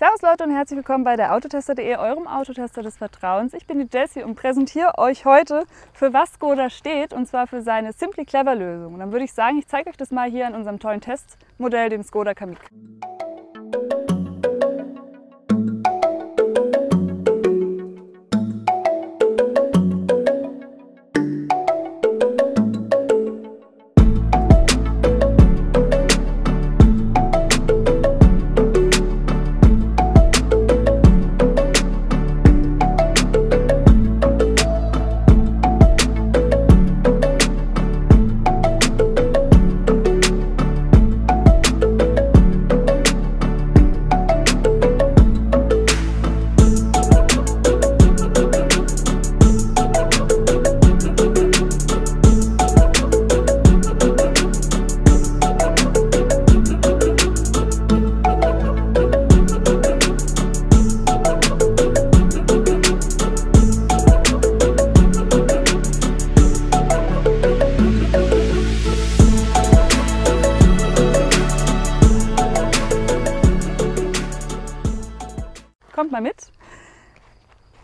Servus Leute und herzlich willkommen bei der Autotester.de, eurem Autotester des Vertrauens. Ich bin die Jessie und präsentiere euch heute, für was Skoda steht, und zwar für seine Simply Clever Lösung. Und dann würde ich sagen, ich zeige euch das mal hier an unserem tollen Testmodell, dem Skoda Kamiq. Kommt mal mit.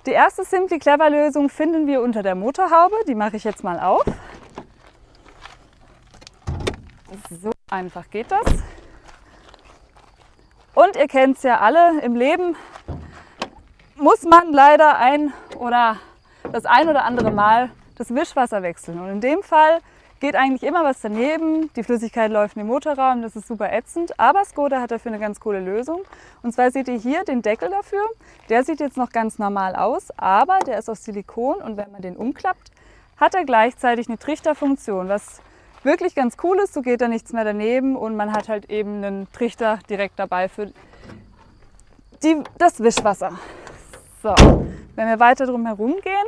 Die erste Simply Clever Lösung finden wir unter der Motorhaube. Die mache ich jetzt mal auf. So einfach geht das. Und ihr kennt es ja alle, im Leben muss man leider das ein oder andere Mal das Wischwasser wechseln. Und in dem Fall geht eigentlich immer was daneben, die Flüssigkeit läuft in den Motorraum, das ist super ätzend, aber Skoda hat dafür eine ganz coole Lösung. Und zwar seht ihr hier den Deckel dafür, der sieht jetzt noch ganz normal aus, aber der ist aus Silikon und wenn man den umklappt, hat er gleichzeitig eine Trichterfunktion, was wirklich ganz cool ist, so geht da nichts mehr daneben und man hat halt eben einen Trichter direkt dabei für das Wischwasser. So, wenn wir weiter drum herum gehen,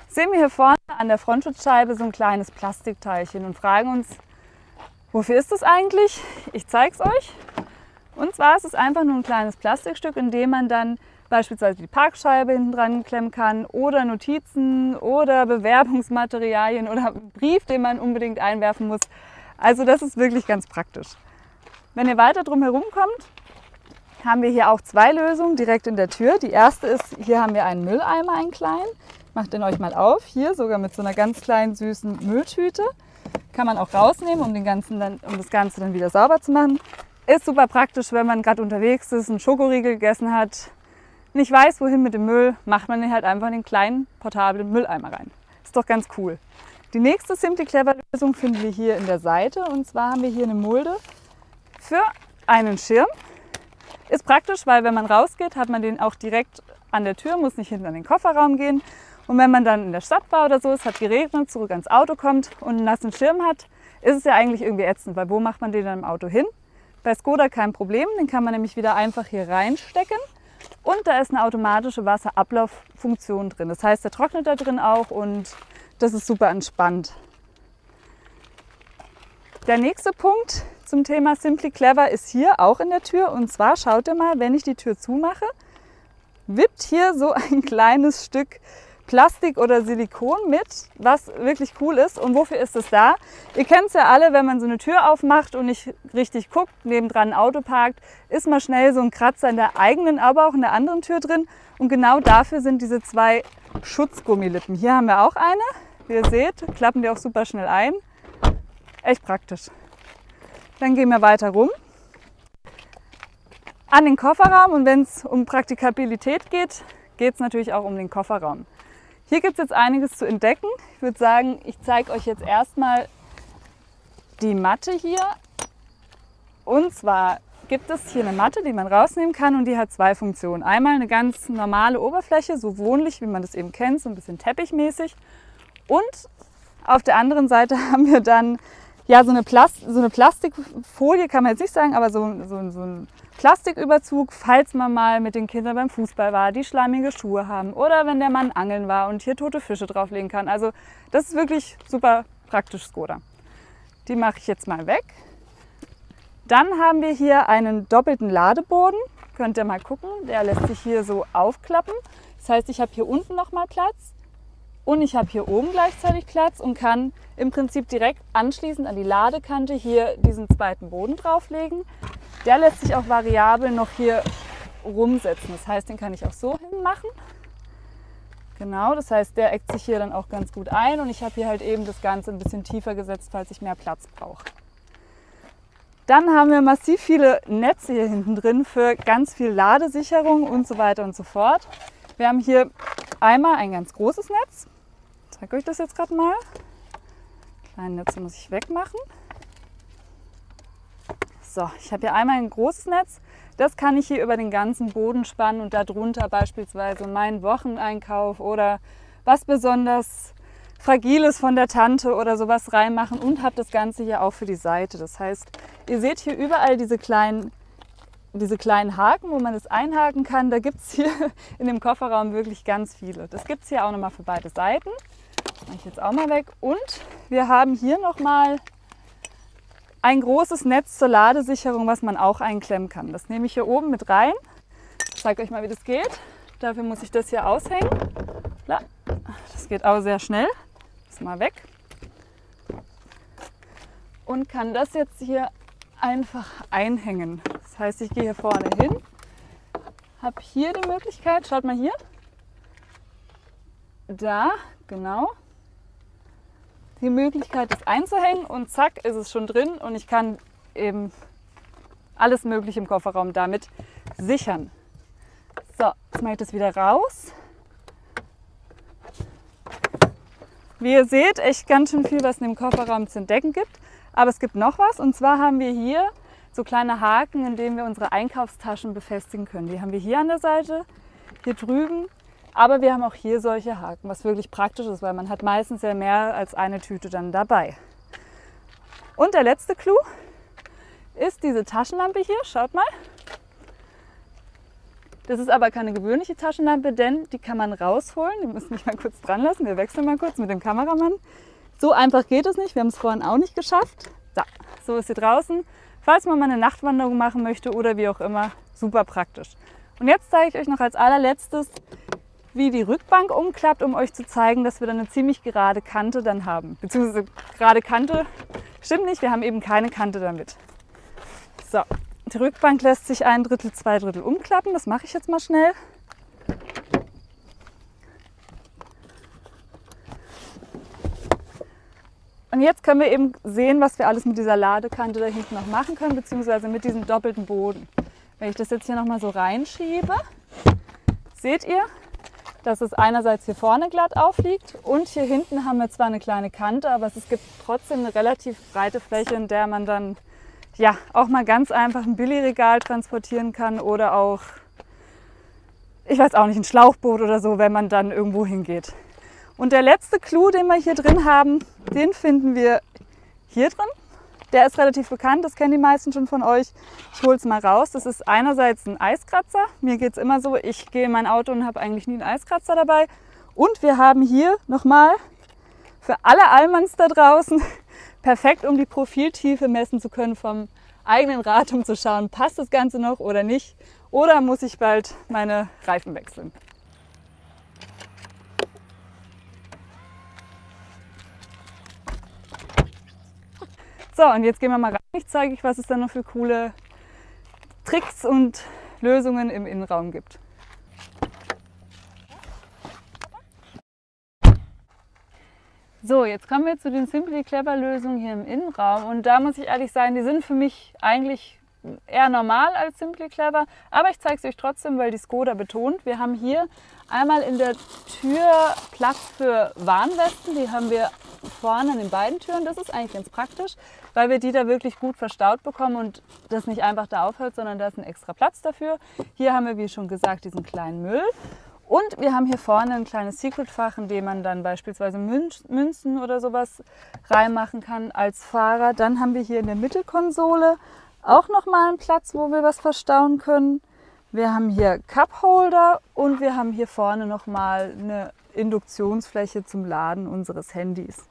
sehen wir hier vorne an der Frontschutzscheibe so ein kleines Plastikteilchen und fragen uns, wofür ist das eigentlich? Ich zeige es euch. Und zwar ist es einfach nur ein kleines Plastikstück, in dem man dann beispielsweise die Parkscheibe hinten dran klemmen kann oder Notizen oder Bewerbungsmaterialien oder einen Brief, den man unbedingt einwerfen muss. Also das ist wirklich ganz praktisch. Wenn ihr weiter drum herum kommt, haben wir hier auch zwei Lösungen direkt in der Tür. Die erste ist, hier haben wir einen Mülleimer, einen kleinen. Macht den euch mal auf, hier sogar mit so einer ganz kleinen süßen Mülltüte. Kann man auch rausnehmen, um das Ganze dann wieder sauber zu machen. Ist super praktisch, wenn man gerade unterwegs ist, einen Schokoriegel gegessen hat, nicht weiß, wohin mit dem Müll, macht man den halt einfach in den kleinen portablen Mülleimer rein. Ist doch ganz cool. Die nächste Simply Clever Lösung finden wir hier in der Seite. Und zwar haben wir hier eine Mulde für einen Schirm. Ist praktisch, weil wenn man rausgeht, hat man den auch direkt an der Tür, muss nicht hinten an den Kofferraum gehen. Und wenn man dann in der Stadt war oder so, es hat geregnet, zurück ans Auto kommt und einen nassen Schirm hat, ist es ja eigentlich irgendwie ätzend, weil wo macht man den dann im Auto hin? Bei Skoda kein Problem, den kann man nämlich wieder einfach hier reinstecken und da ist eine automatische Wasserablauffunktion drin. Das heißt, der trocknet da drin auch und das ist super entspannt. Der nächste Punkt zum Thema Simply Clever ist hier auch in der Tür und zwar schaut ihr mal, wenn ich die Tür zumache, wippt hier so ein kleines Stück Plastik oder Silikon mit, was wirklich cool ist. Und wofür ist es da? Ihr kennt es ja alle, wenn man so eine Tür aufmacht und nicht richtig guckt, nebendran ein Auto parkt, ist mal schnell so ein Kratzer in der eigenen, aber auch in der anderen Tür drin. Und genau dafür sind diese zwei Schutzgummilippen. Hier haben wir auch eine. Wie ihr seht, klappen die auch super schnell ein. Echt praktisch. Dann gehen wir weiter rum an den Kofferraum und wenn es um Praktikabilität geht, geht es natürlich auch um den Kofferraum. Hier gibt es jetzt einiges zu entdecken. Ich würde sagen, ich zeige euch jetzt erstmal die Matte hier. Und zwar gibt es hier eine Matte, die man rausnehmen kann und die hat zwei Funktionen. Einmal eine ganz normale Oberfläche, so wohnlich, wie man das eben kennt, so ein bisschen teppichmäßig. Und auf der anderen Seite haben wir dann ja, so eine Plastikfolie, kann man jetzt nicht sagen, aber so ein Plastiküberzug, falls man mal mit den Kindern beim Fußball war, die schleimige Schuhe haben oder wenn der Mann angeln war und hier tote Fische drauflegen kann. Also das ist wirklich super praktisch, Skoda. Die mache ich jetzt mal weg. Dann haben wir hier einen doppelten Ladeboden. Könnt ihr mal gucken, der lässt sich hier so aufklappen. Das heißt, ich habe hier unten nochmal Platz. Und ich habe hier oben gleichzeitig Platz und kann im Prinzip direkt anschließend an die Ladekante hier diesen zweiten Boden drauflegen. Der lässt sich auch variabel noch hier rumsetzen. Das heißt, den kann ich auch so hinmachen. Genau, das heißt, der eckt sich hier dann auch ganz gut ein und ich habe hier halt eben das Ganze ein bisschen tiefer gesetzt, falls ich mehr Platz brauche. Dann haben wir massiv viele Netze hier hinten drin für ganz viel Ladesicherung und so weiter und so fort. Wir haben hier einmal ein ganz großes Netz. Ich zeige euch das jetzt gerade mal. Kleine Netze muss ich wegmachen. So, ich habe hier einmal ein großes Netz. Das kann ich hier über den ganzen Boden spannen und darunter beispielsweise meinen Wocheneinkauf oder was besonders Fragiles von der Tante oder sowas reinmachen und habe das Ganze hier auch für die Seite. Das heißt, ihr seht hier überall diese kleinen Haken, wo man es einhaken kann. Da gibt es hier in dem Kofferraum wirklich ganz viele. Das gibt es hier auch nochmal für beide Seiten. Das mache ich jetzt auch mal weg. Und wir haben hier nochmal ein großes Netz zur Ladesicherung, was man auch einklemmen kann. Das nehme ich hier oben mit rein. Ich zeige euch mal, wie das geht. Dafür muss ich das hier aushängen. Das geht auch sehr schnell. Das mal weg. Und kann das jetzt hier einfach einhängen. Das heißt, ich gehe hier vorne hin, habe hier die Möglichkeit, schaut mal hier, da, genau, die Möglichkeit, das einzuhängen und zack, ist es schon drin und ich kann eben alles Mögliche im Kofferraum damit sichern. So, jetzt mache ich das wieder raus. Wie ihr seht, echt ganz schön viel, was in dem Kofferraum zu entdecken gibt. Aber es gibt noch was und zwar haben wir hier so kleine Haken, in denen wir unsere Einkaufstaschen befestigen können. Die haben wir hier an der Seite, hier drüben. Aber wir haben auch hier solche Haken, was wirklich praktisch ist, weil man hat meistens ja mehr als eine Tüte dann dabei. Und der letzte Clou ist diese Taschenlampe hier, schaut mal. Das ist aber keine gewöhnliche Taschenlampe, denn die kann man rausholen. Die müssen mich mal kurz dran lassen, wir wechseln mal kurz mit dem Kameramann. So einfach geht es nicht, wir haben es vorhin auch nicht geschafft. So ist sie draußen, falls man mal eine Nachtwanderung machen möchte oder wie auch immer, super praktisch. Und jetzt zeige ich euch noch als allerletztes, wie die Rückbank umklappt, um euch zu zeigen, dass wir dann eine ziemlich gerade Kante dann haben. Beziehungsweise gerade Kante stimmt nicht, wir haben eben keine Kante damit. So, die Rückbank lässt sich 1/3, 2/3 umklappen, das mache ich jetzt mal schnell. Und jetzt können wir eben sehen, was wir alles mit dieser Ladekante da hinten noch machen können, beziehungsweise mit diesem doppelten Boden. Wenn ich das jetzt hier nochmal so reinschiebe, seht ihr, dass es einerseits hier vorne glatt aufliegt und hier hinten haben wir zwar eine kleine Kante, aber es gibt trotzdem eine relativ breite Fläche, in der man dann ja auch mal ganz einfach ein Billigregal transportieren kann oder auch, ich weiß auch nicht, ein Schlauchboot oder so, wenn man dann irgendwo hingeht. Und der letzte Clou, den wir hier drin haben, den finden wir hier drin. Der ist relativ bekannt, das kennen die meisten schon von euch. Ich hole es mal raus. Das ist einerseits ein Eiskratzer. Mir geht es immer so, ich gehe in mein Auto und habe eigentlich nie einen Eiskratzer dabei. Und wir haben hier nochmal für alle Allmanns da draußen perfekt, um die Profiltiefe messen zu können vom eigenen Rad, um zu schauen, passt das Ganze noch oder nicht. Oder muss ich bald meine Reifen wechseln. So, und jetzt gehen wir mal rein. Ich zeige euch, was es dann noch für coole Tricks und Lösungen im Innenraum gibt. So, jetzt kommen wir zu den Simply Clever Lösungen hier im Innenraum. Und da muss ich ehrlich sagen, die sind für mich eigentlich eher normal als Simply Clever. Aber ich zeige es euch trotzdem, weil die Skoda betont. Wir haben hier einmal in der Tür Platz für Warnwesten. Die haben wir vorne an den beiden Türen. Das ist eigentlich ganz praktisch, weil wir die da wirklich gut verstaut bekommen und das nicht einfach da aufhört, sondern da ist ein extra Platz dafür. Hier haben wir, wie schon gesagt, diesen kleinen Müll. Und wir haben hier vorne ein kleines Secret-Fach, in dem man dann beispielsweise Münzen oder sowas reinmachen kann als Fahrer. Dann haben wir hier in der Mittelkonsole auch nochmal einen Platz, wo wir was verstauen können. Wir haben hier Cupholder und wir haben hier vorne nochmal eine Induktionsfläche zum Laden unseres Handys.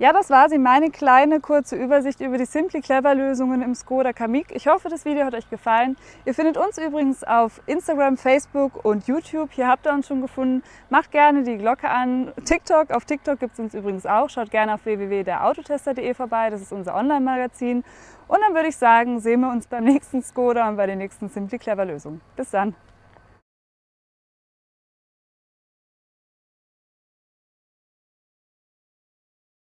Ja, das war sie, meine kleine kurze Übersicht über die Simply Clever Lösungen im Skoda Kamiq. Ich hoffe, das Video hat euch gefallen. Ihr findet uns übrigens auf Instagram, Facebook und YouTube. Hier habt ihr uns schon gefunden. Macht gerne die Glocke an. Auf TikTok gibt es uns übrigens auch. Schaut gerne auf www.derautotester.de vorbei. Das ist unser Online-Magazin. Und dann würde ich sagen, sehen wir uns beim nächsten Skoda und bei den nächsten Simply Clever Lösungen. Bis dann!